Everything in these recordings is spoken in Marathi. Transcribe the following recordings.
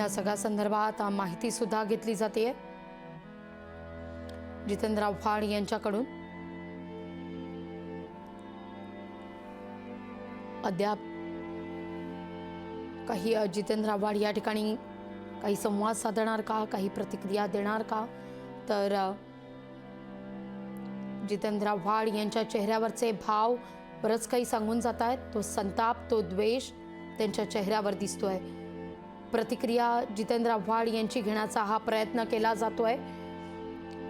या सगळ्या संदर्भात माहिती सुद्धा घेतली जाते जितेंद्र आव्हाड यांच्याकडून। अद्याप काही जितेंद्र आव्हाड या ठिकाणी काही संवाद साधणार का, काही प्रतिक्रिया देणार का, तर जितेंद्र आव्हाड यांच्या चेहऱ्यावरचे भाव बरंच काही सांगून जात आहेत। तो संताप, तो द्वेष त्यांच्या चेहऱ्यावर दिसतोय। प्रतिक्रिया जितेंद्र आव्हाड यांची घेण्याचा हा प्रयत्न केला जातोय।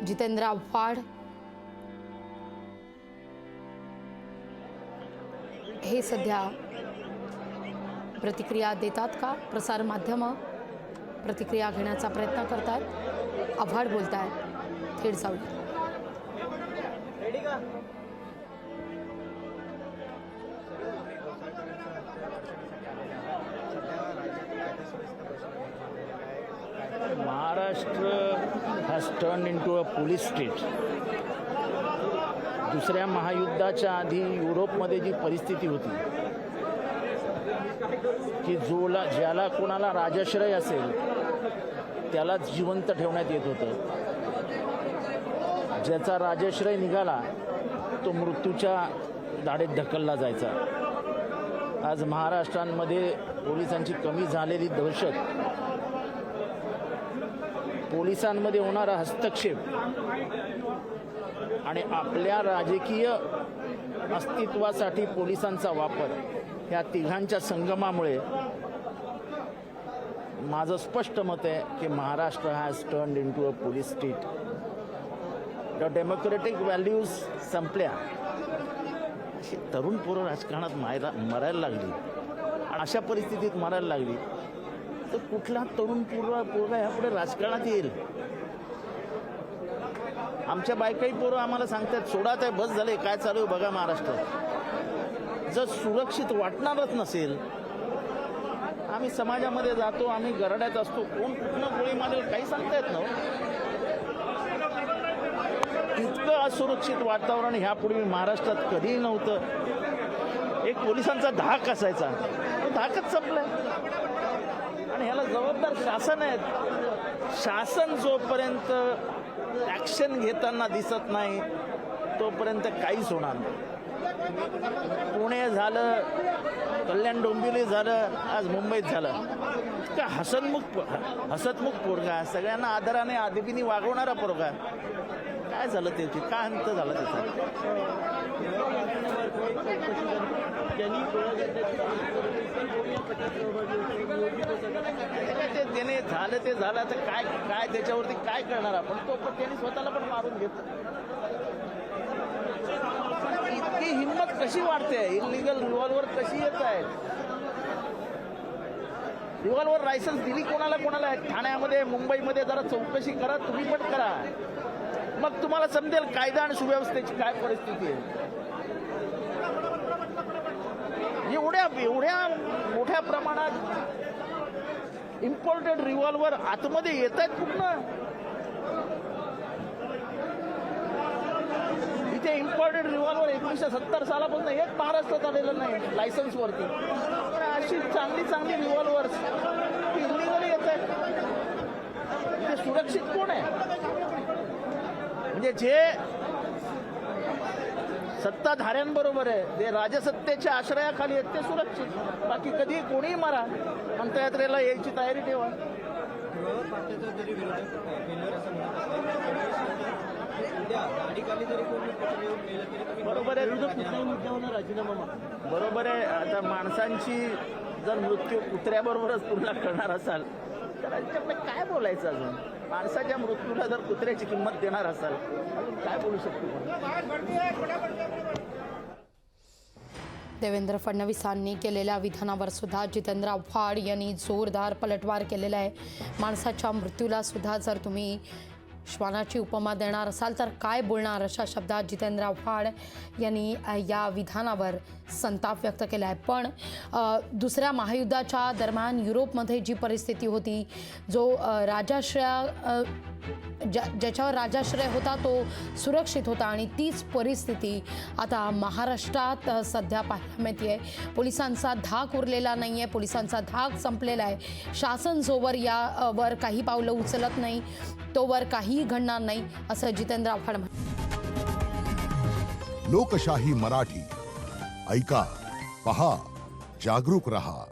जितेंद्र आव्हाड हे सध्या प्रतिक्रिया देतात का? प्रसार माध्यम प्रतिक्रिया घेण्याचा प्रयत्न करतात। आव्हाड बोलतायत, थेट जाऊया। Maharashtra has turned into a police state. दुसऱ्या महायुद्धाच्या आधी युरोपमध्ये जी परिस्थिती होती की ज्याला कोणाला राजाश्रय असेल त्यालाच जिवंत ठेवण्यात येत होतं, ज्याचा राजाश्रय निघाला तो मृत्यूच्या दाढेत ढकलला जायचा। आज महाराष्ट्रामध्ये पोलिसांची कमी झालेली दहशत, पोलिसांमध्ये होणारा हस्तक्षेप आणि आपल्या राजकीय अस्तित्वासाठी पोलिसांचा वापर, या तिघांच्या संगमामुळे माझं स्पष्ट मत आहे की Maharashtra has turned into a police state. The democratic values संपल्या, अशी तरुण पोरं राजकारणात मरायला लागली। अशा परिस्थितीत मरायला लागली तर कुठला तरुण पोरगा ह्यापुढे राजकारणात येईल? आमच्या बायकाई पोरं आम्हाला सांगतात, सोडात आहे, बस झाले, काय चालू आहे बघा महाराष्ट्रात। जर सुरक्षित वाटणारच नसेल, आम्ही समाजामध्ये जातो, आम्ही गरड्यात असतो, कोण कुठनं गोळी मारेल काही सांगता येत ना। इतकं असुरक्षित वातावरण ह्यापूर्वी महाराष्ट्रात कधीही नव्हतं। एक पोलिसांचा धाक असायचा, तो धाकच संपलाय आणि ह्याला जबाबदार शासन आहे। शासन जोपर्यंत ॲक्शन घेताना दिसत नाही तोपर्यंत काहीच होणार नाही। पुणे झालं, कल्याण डोंबिवली झालं, आज मुंबईत झालं। इतका हसतमुख पोरगा, सगळ्यांना आदराने आदबीने वागवणारा पोरगा, काय झालं त्याची, काय अंत झाला त्याचा? त्याने झालं ते झालं, तर काय काय त्याच्यावरती काय करणार आपण? तो पण त्याने स्वतःला पण मारून घेतलं। इतकी हिंमत कशी वाढते? इलिगल रिव्हॉल्वर कशी येत आहे? रिव्हॉल्वर लायसन्स दिली कोणाला कोणाला? ठाण्यामध्ये, मुंबईमध्ये जरा चौकशी करा, तुम्ही पण करा, मग तुम्हाला समजेल कायदा आणि सुव्यवस्थेची काय परिस्थिती आहे। एवढ्या मोठ्या प्रमाणात इम्पोर्टेड रिव्हॉल्वर आतमध्ये येत आहेत कुठनं? इथे इम्पोर्टेड रिव्हॉल्वर 1970 सालापासून एक महाराष्ट्रात आलेलं नाही लायसन्सवरती। अशी चांगली रिव्हॉल्वर्स इलिगली येत आहेत। इथे सुरक्षित कोण आहे? म्हणजे जे सत्ताधाऱ्यांबरोबर आहे, जे राजसत्तेच्या आश्रयाखाली आहेत ते सुरक्षित, बाकी कधी कोणीही मारा, अंत्ययात्रेला यायची तयारी ठेवा। बरोबर आहे, बरोबर आहे। आता माणसांची जर मृत्यू कुत्र्याबरोबरच तुलना करणार असाल तर आमच्याकडे काय बोलायचं? अजून माणसाच्या मृत्यूला जर कुत्र्याची किंमत देणार असाल अजून काय बोलू शकतो? देवेंद्र फडणवीसांनी केलेल्या विधानावर सुद्धा जितेंद्र आव्हाड यांनी जोरदार पलटवार केलेला आहे। माणसाच्या मृत्यूला सुद्धा जर तुम्ही श्वानाची उपमा देणार असाल तर काय बोलणार, अशा शब्दात जितेंद्र आव्हाड यांनी या विधानावर संताप व्यक्त केला आहे। पण दुसऱ्या महायुद्धाच्या दरम्यान युरोपमध्ये जी परिस्थिती होती, जो राजाश्रय ज्याच्यावर राजाश्रय होता तो सुरक्षित होता आणि तीच परिस्थिती आता महाराष्ट्रात सध्या पाहायला मिळते. पोलिसांचा धाक उरलेला नाही आहे, पोलिसांचा धाक संपलेला आहे. शासन जोवर यावर काही पावलं उचलत नाही तोवर काही घडणार नाही असं जितेंद्र आव्हाड म्हणाले. लोकशाही मराठी ऐका, पहा, जागरूक रहा.